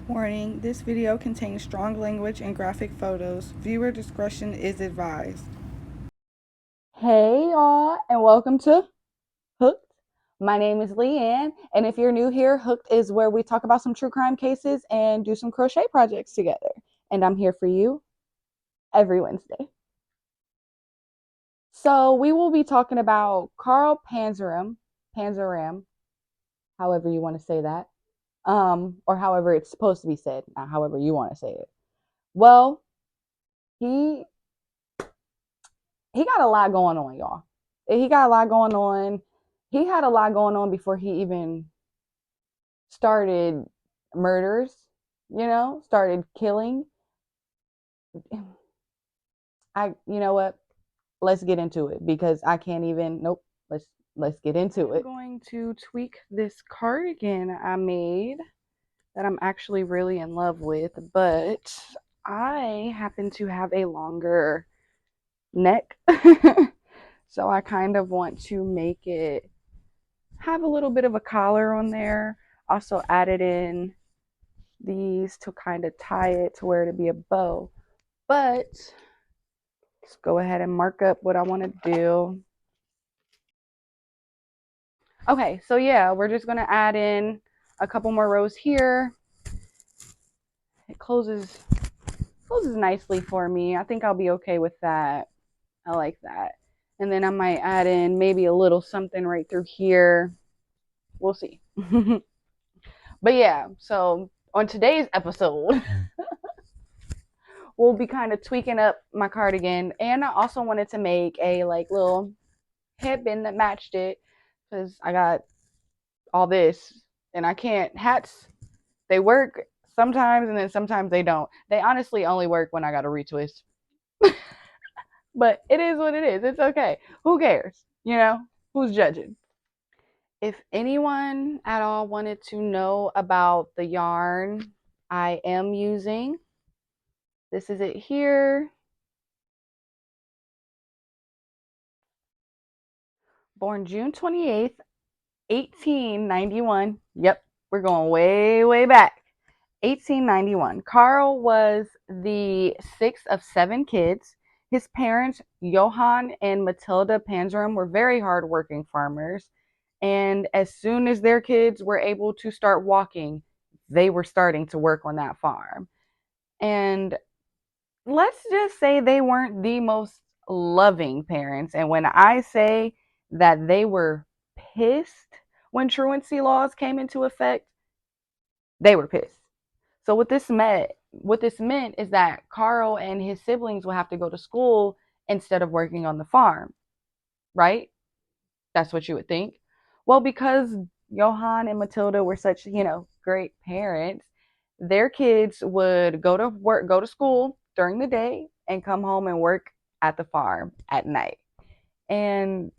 Warning, this video contains strong language and graphic photos. Viewer discretion is advised. Hey y'all, and welcome to Hooked. My name is Leanne, and if you're new here, Hooked is where we talk about some true crime cases and do some crochet projects together. And I'm here for you every Wednesday. So we will be talking about Carl Panzram, however you want to say that, or however it's supposed to be said, not however you want to say it. Well, he he got a lot going on, y'all. He got a lot going on. He had a lot going on before he even started murders, started killing. You know what? Let's get into it because I can't even. Nope. Let's get into it. I'm going to tweak this cardigan I made that I'm actually really in love with, but I happen to have a longer neck. So I kind of want to make it have a little bit of a collar on there. Also added in these to kind of tie it to where to be a bow. But let's go ahead and mark up what I want to do. Okay, so yeah, we're just going to add in a couple more rows here. It closes nicely for me. I think I'll be okay with that. I like that. And then I might add in maybe a little something right through here. We'll see. But yeah, so on today's episode, we'll be kind of tweaking up my cardigan. And I also wanted to make a like little headband that matched it because I got all this and I can't. Hats, they work sometimes and then sometimes they don't. They honestly only work when I got a retwist. But it is what it is. It's okay. Who cares? Who's judging? If anyone at all wanted to know about the yarn I am using, this is it here. Born June 28th, 1891. Yep, we're going way, way back. 1891. Carl was the sixth of seven kids. His parents, Johann and Matilda Panzram, were very hardworking farmers. And as soon as their kids were able to start walking, they were starting to work on that farm. And let's just say they weren't the most loving parents. And when I say that they were pissed when truancy laws came into effect, they were pissed. So what this meant is that Carl and his siblings will have to go to school instead of working on the farm, right? That's what you would think. Well, because Johann and Matilda were such, great parents, their kids would go to school during the day and come home and work at the farm at night. And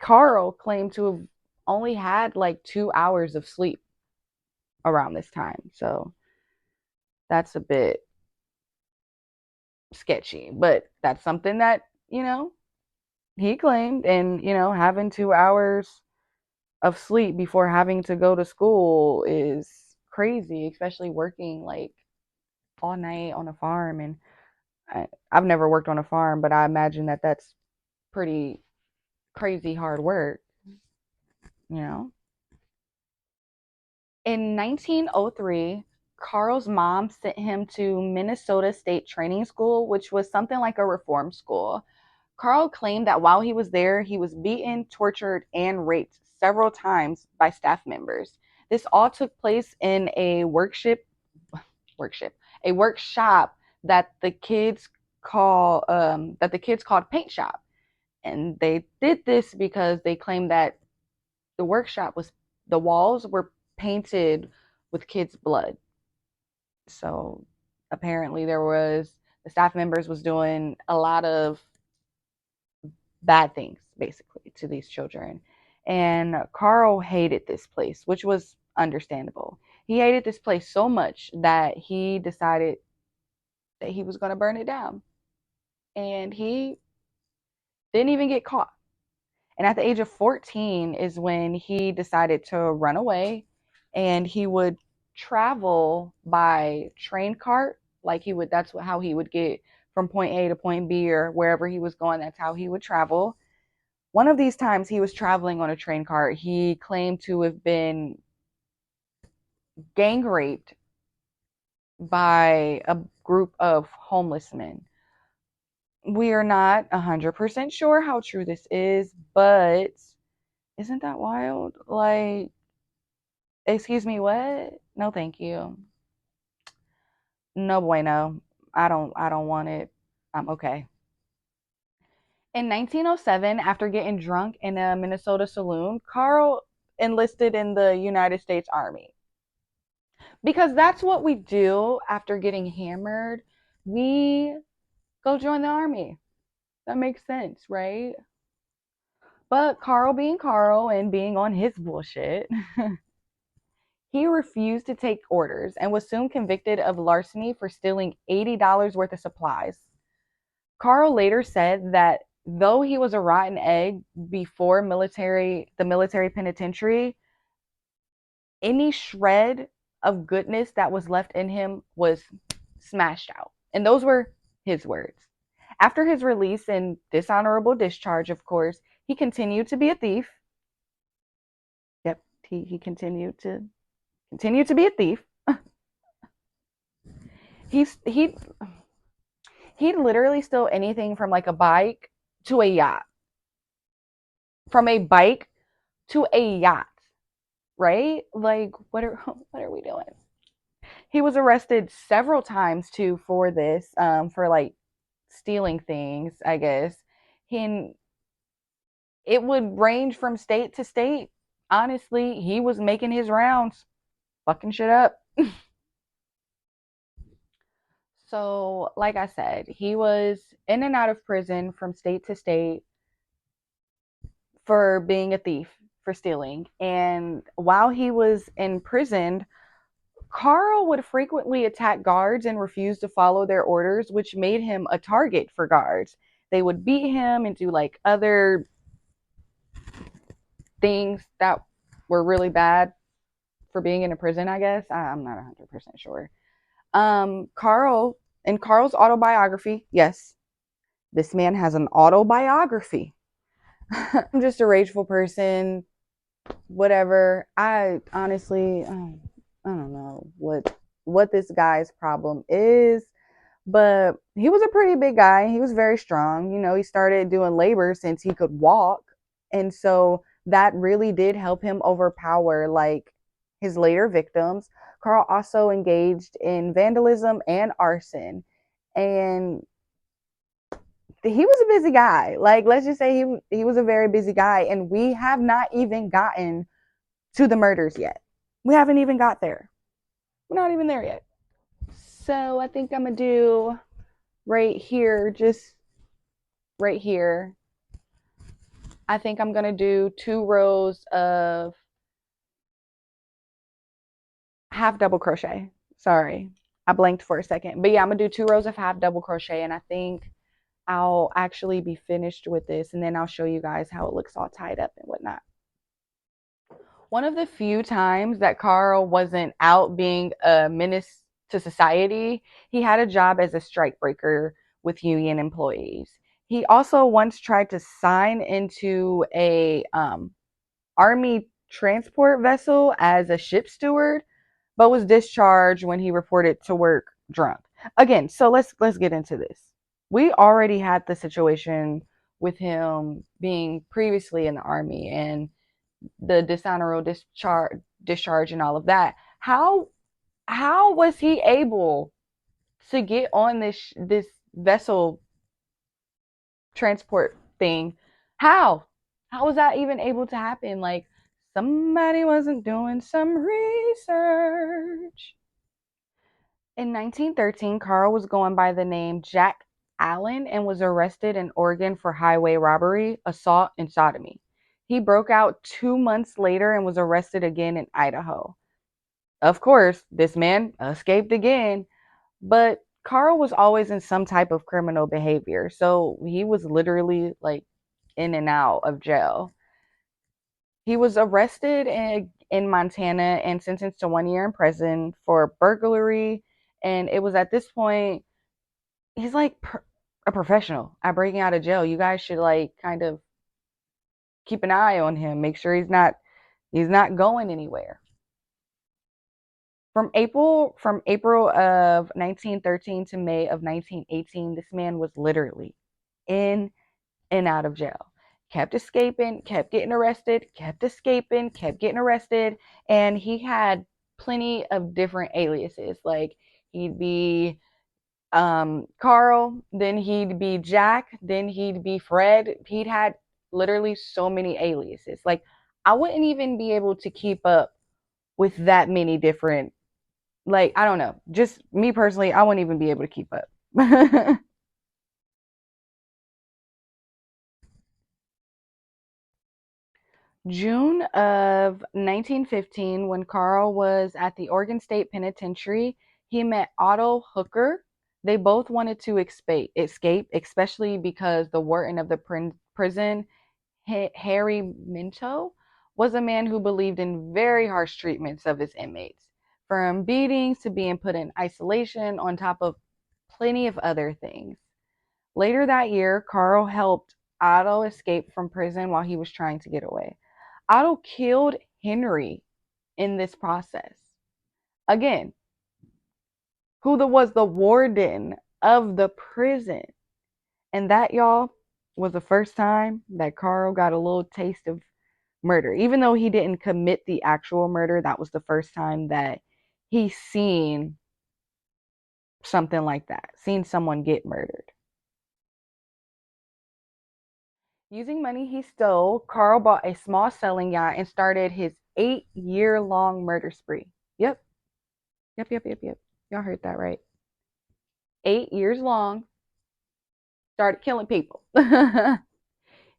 Carl claimed to have only had like 2 hours of sleep around this time. So that's a bit sketchy, but that's something that, he claimed. And, having 2 hours of sleep before having to go to school is crazy, especially working like all night on a farm. And I've never worked on a farm, but I imagine that that's pretty crazy hard work, you know? In 1903, Carl's mom sent him to Minnesota State Training School, which was something like a reform school. Carl claimed that while he was there, he was beaten, tortured, and raped several times by staff members. This all took place in a workshop that the kids called paint shop, and they did this because they claimed that the walls were painted with kids' blood. So apparently the staff members was doing a lot of bad things basically to these children. And Carl hated this place, which was understandable. He hated this place so much that he decided that he was going to burn it down. And he didn't even get caught. And at the age of 14 is when he decided to run away, and he would travel by train cart. Like that's how he would get from point A to point B or wherever he was going. That's how he would travel. One of these times he was traveling on a train cart, he claimed to have been gang raped by a group of homeless men. We are not 100% sure how true this is, but isn't that wild? Like, excuse me, what? No, thank you. No bueno. I don't want it. I'm okay. In 1907, after getting drunk in a Minnesota saloon, Carl enlisted in the United States Army. Because that's what we do after getting hammered. We go join the army. That makes sense, right? But Carl being Carl and being on his bullshit, he refused to take orders and was soon convicted of larceny for stealing $80 worth of supplies. Carl later said that though he was a rotten egg before the military penitentiary, any shred of goodness that was left in him was smashed out. And those were his words. After his release and dishonorable discharge, of course, he continued to be a thief. Yep, he continued to be a thief. He he'd literally steal anything from like a bike to a yacht. From a bike to a yacht, right? Like what are we doing? He was arrested several times too for this, for like stealing things, I guess. He It would range from state to state. Honestly, he was making his rounds, fucking shit up. So, like I said, he was in and out of prison from state to state for being a thief, for stealing. And while he was imprisoned, Carl would frequently attack guards and refuse to follow their orders, which made him a target for guards. They would beat him and do like other things that were really bad for being in a prison, I guess. I'm not 100% sure. In Carl's autobiography, yes, this man has an autobiography. I'm just a rageful person, whatever. I honestly, I don't know what this guy's problem is, but he was a pretty big guy. He was very strong. You know, he started doing labor since he could walk, and so that really did help him overpower like his later victims. Carl also engaged in vandalism and arson, and he was a busy guy. Like, let's just say he was a very busy guy, and we have not even gotten to the murders yet. We haven't even got there. We're not even there yet. So I think I'm gonna do right here, just right here. I think I'm gonna do 2 rows of half double crochet. Sorry, I blanked for a second. But yeah, I'm gonna do 2 rows of half double crochet, and I think I'll actually be finished with this, and then I'll show you guys how it looks all tied up and whatnot. One of the few times that Carl wasn't out being a menace to society, he had a job as a strikebreaker with union employees. He also once tried to sign into a army transport vessel as a ship steward, but was discharged when he reported to work drunk. Again, so let's get into this. We already had the situation with him being previously in the army and the dishonorable discharge and all of that. How was he able to get on this vessel transport thing? How was that even able to happen? Like, somebody wasn't doing some research. In 1913, Carl was going by the name Jack Allen and was arrested in Oregon for highway robbery, assault, and sodomy. He broke out 2 months later and was arrested again in Idaho. Of course, this man escaped again, but Carl was always in some type of criminal behavior, so he was literally like in and out of jail. He was arrested in Montana and sentenced to 1 year in prison for burglary. And it was at this point, he's like a professional at breaking out of jail. You guys should like kind of keep an eye on him, make sure he's not going anywhere. From April of 1913 to May of 1918, this man was literally in and out of jail. Kept escaping, kept getting arrested, kept escaping, kept getting arrested, and he had plenty of different aliases. Like he'd be Carl, then he'd be Jack, then he'd be Fred. He'd had literally so many aliases. Like I wouldn't even be able to keep up with that many different, like I don't know. Just me personally, I wouldn't even be able to keep up. June of 1915, when Carl was at the Oregon State Penitentiary, he met Otto Hooker. They both wanted to escape, especially because the warden of the prison, Harry Minto, was a man who believed in very harsh treatments of his inmates, from beatings to being put in isolation, on top of plenty of other things. Later that year, Carl helped Otto escape from prison while he was trying to get away. Otto killed Henry in this process. Again, was the warden of the prison. And that, y'all, was the first time that Carl got a little taste of murder. Even though he didn't commit the actual murder, that was the first time that he seen something like that, seen someone get murdered. Using money he stole, Carl bought a small sailing yacht and started his 8-year long murder spree. Yep, yep. Y'all heard that right. 8 years long, started killing people.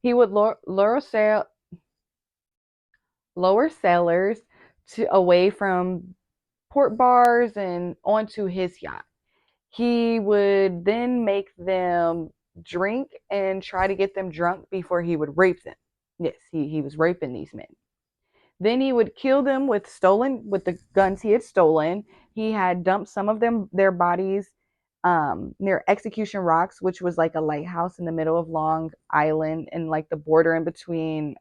He would lower sailors away from port bars and onto his yacht. He would then make them drink and try to get them drunk before he would rape them. Yes, he was raping these men. Then he would kill them with the guns he had stolen. He had dumped some of their bodies near Execution Rocks, which was like a lighthouse in the middle of Long Island and like the border in between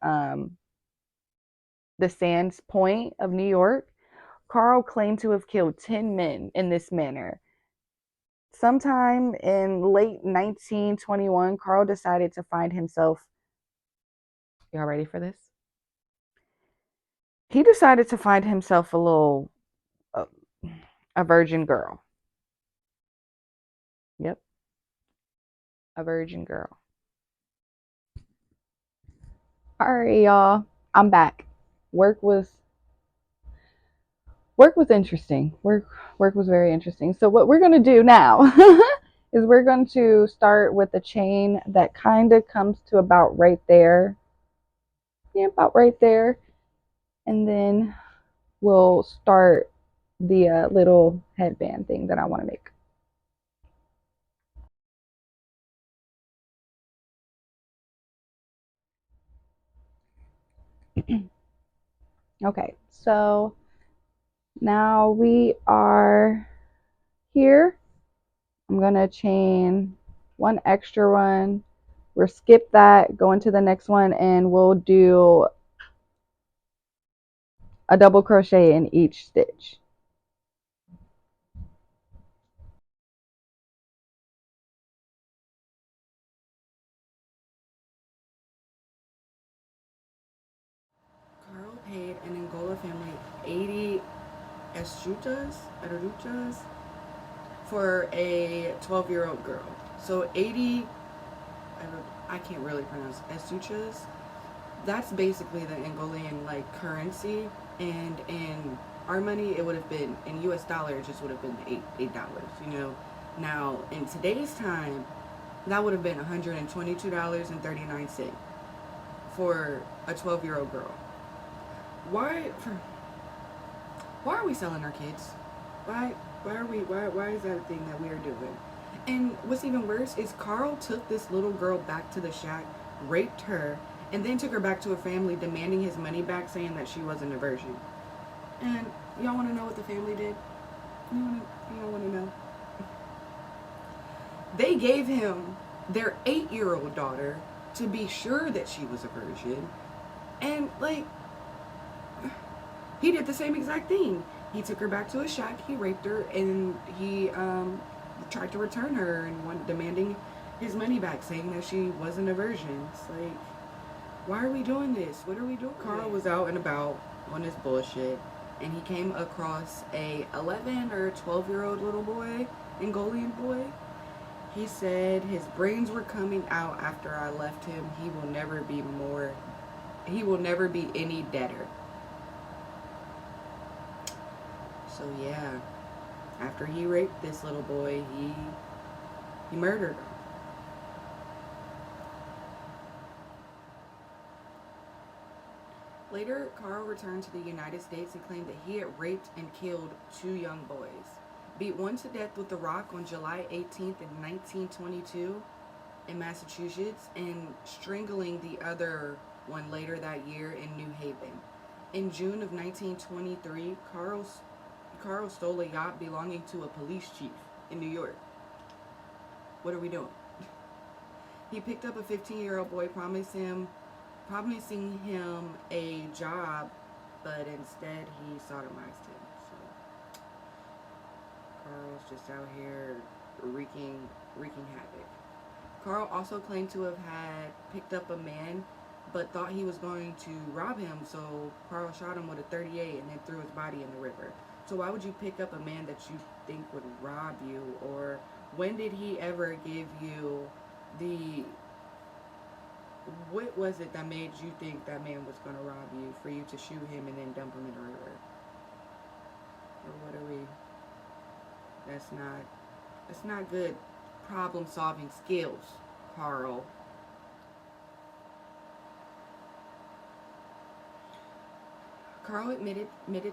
the Sands Point of New York. Carl claimed to have killed 10 men in this manner. Sometime in late 1921, Carl decided to find himself. Y'all ready for this? He decided to find himself uh, a virgin girl. Yep, a virgin girl. All right, y'all. I'm back. Work was work was interesting. Work was very interesting. So what we're gonna do now is we're going to start with a chain that kind of comes to about right there. Yeah, about right there, and then we'll start the little headband thing that I want to make. Okay, so now we are here. I'm gonna chain one extra one. We'll skip that, go into the next one, and we'll do a double crochet in each stitch. Carl paid an Angola family 80 estruchas for a 12-year-old girl. So 80, I can't really pronounce estruchas. That's basically the Angolan like currency, and in our money it would have been, in US dollar it just would have been $8, you know. Now in today's time that would have been $122.39 for a 12-year-old girl. Why for why are we selling our kids? Why is that a thing that we are doing? And what's even worse is Carl took this little girl back to the shack, raped her, and then took her back to her family demanding his money back, saying that she wasn't a virgin. And y'all want to know what the family did? Y'all want to know? They gave him their 8-year-old daughter to be sure that she was a virgin. And, like, he did the same exact thing. He took her back to his shack, he raped her, and he tried to return her and demanding his money back, saying that she wasn't a virgin. It's like, why are we doing this? What are we doing? Carl was out and about on his bullshit, and he came across a 11 or 12-year-old little boy, Angolian boy. He said his brains were coming out after I left him. He will never be any deader. So yeah, after he raped this little boy, he murdered him. Later, Carl returned to the United States and claimed that he had raped and killed 2 young boys. Beat one to death with a rock on July 18th, 1922 in Massachusetts, and strangling the other one later that year in New Haven. In June of 1923, Carl stole a yacht belonging to a police chief in New York. What are we doing? He picked up a 15-year-old boy, promising him a job, but instead he sodomized him. So Carl's just out here wreaking havoc. Carl also claimed to have had picked up a man, but thought he was going to rob him, so Carl shot him with a 38 and then threw his body in the river. So why would you pick up a man that you think would rob you? Or when did he ever give you the what was it that made you think that man was going to rob you for you to shoot him and then dump him in the river? Or what are we? That's not. That's not good problem solving skills, Carl. Carl admitted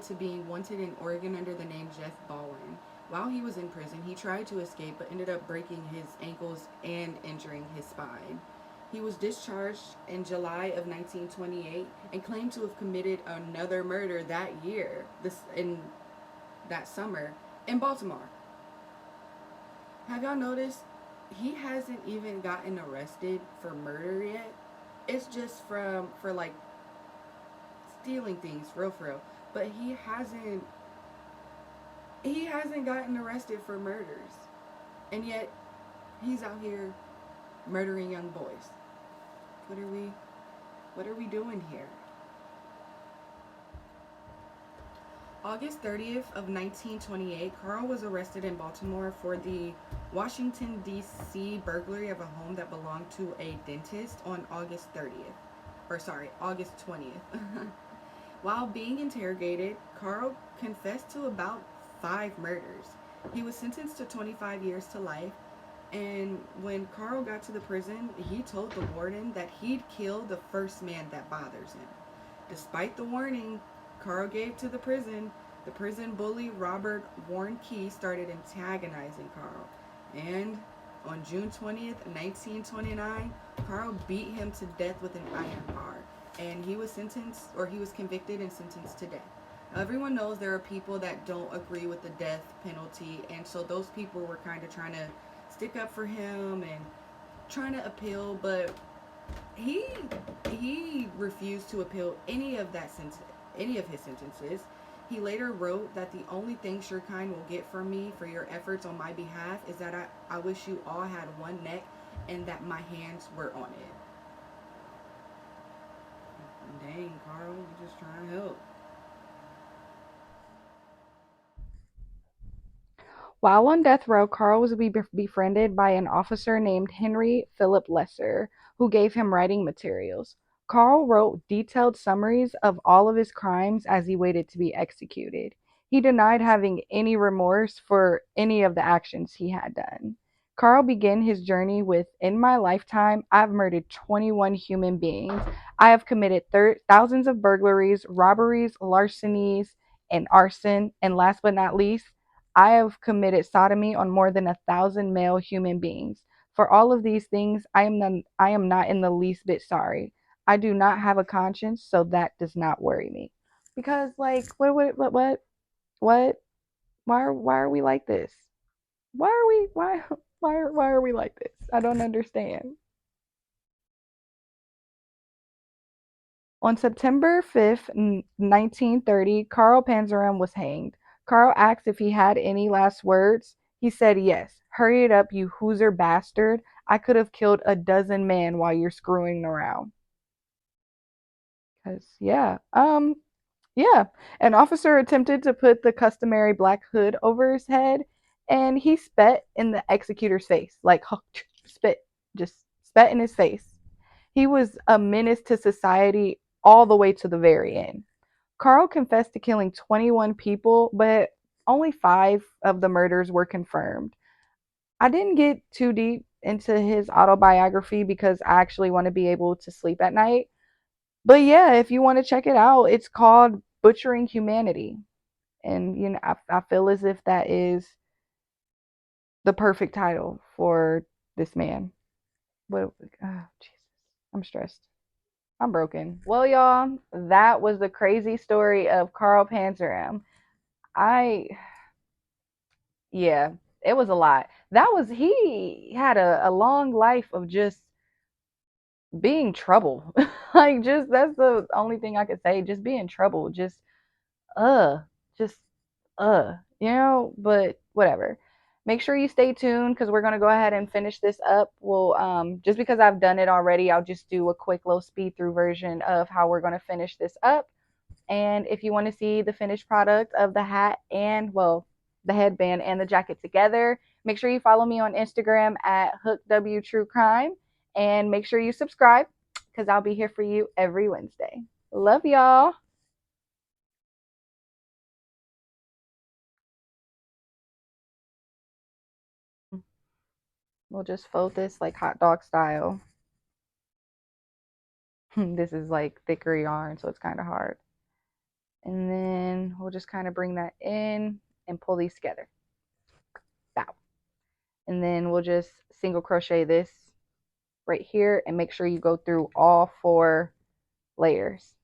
to being wanted in Oregon under the name Jeff Baldwin. While he was in prison, he tried to escape but ended up breaking his ankles and injuring his spine. He was discharged in July of 1928 and claimed to have committed another murder that year, this in that summer in Baltimore. Have y'all noticed he hasn't even gotten arrested for murder yet? It's just for like stealing things, for real. But he hasn't gotten arrested for murders, and yet he's out here murdering young boys. What are we? What are we doing here? August 30th of 1928, Carl was arrested in Baltimore for the Washington, D.C. burglary of a home that belonged to a dentist on August 30th. Or sorry, August 20th. While being interrogated, Carl confessed to about 5 murders. He was sentenced to 25 years to life, and when Carl got to the prison, he told the warden that he'd kill the first man that bothers him. Despite the warning Carl gave to the prison bully Robert Warnke started antagonizing Carl. And on June 20th, 1929, Carl beat him to death with an iron bar. And he was convicted and sentenced to death. Now, everyone knows there are people that don't agree with the death penalty, and so those people were kind of trying to stick up for him and trying to appeal, but he he refused to appeal any of his sentences. He later wrote that the only thing Shurkind will get from me for your efforts on my behalf is that I wish you all had one neck and that my hands were on it. Dang, Carl, you just trying to help. While on death row, Carl was befriended by an officer named Henry Philip Lesser, who gave him writing materials. Carl wrote detailed summaries of all of his crimes as he waited to be executed. He denied having any remorse for any of the actions he had done. Carl began his journey with: In my lifetime, I've murdered 21 human beings. I have committed thousands of burglaries, robberies, larcenies, and arson. And last but not least, I have committed sodomy on more than 1,000 male human beings. For all of these things, I am not in the least bit sorry. I do not have a conscience, so that does not worry me. Because like what why are we like this? Why are we why are we like this? I don't understand. On September 5th, 1930, Carl Panzram was hanged. Carl asked if he had any last words. He said yes. Hurry it up, you hooser bastard. I could have killed a dozen men while you're screwing around. Cause yeah. An officer attempted to put the customary black hood over his head, and he spat in the executor's face, like spit, just spat in his face. He was a menace to society all the way to the very end. Carl confessed to killing 21 people, but only 5 of the murders were confirmed. I didn't get too deep into his autobiography because I actually want to be able to sleep at night. But yeah, if you want to check it out, it's called Butchering Humanity. And I feel as if that is the perfect title for this man. What Jesus. I'm stressed. I'm broken. Well, y'all, that was the crazy story of Carl Panzram. I, yeah, it was a lot. He had a long life of just being trouble. Like, just, that's the only thing I could say. Just being trouble. Uh, just, but whatever. Make sure you stay tuned because we're going to go ahead and finish this up. Just because I've done it already, I'll just do a quick little speed through version of how we're going to finish this up. And if you want to see the finished product of the hat and, well, the headband and the jacket together, make sure you follow me on Instagram at HookWTrueCrime and make sure you subscribe because I'll be here for you every Wednesday. Love y'all. We'll just fold this like hot dog style. This is like thicker yarn, so it's kind of hard. And then we'll just kind of bring that in and pull these together. Bow. And then we'll just single crochet this right here and make sure you go through all 4 layers.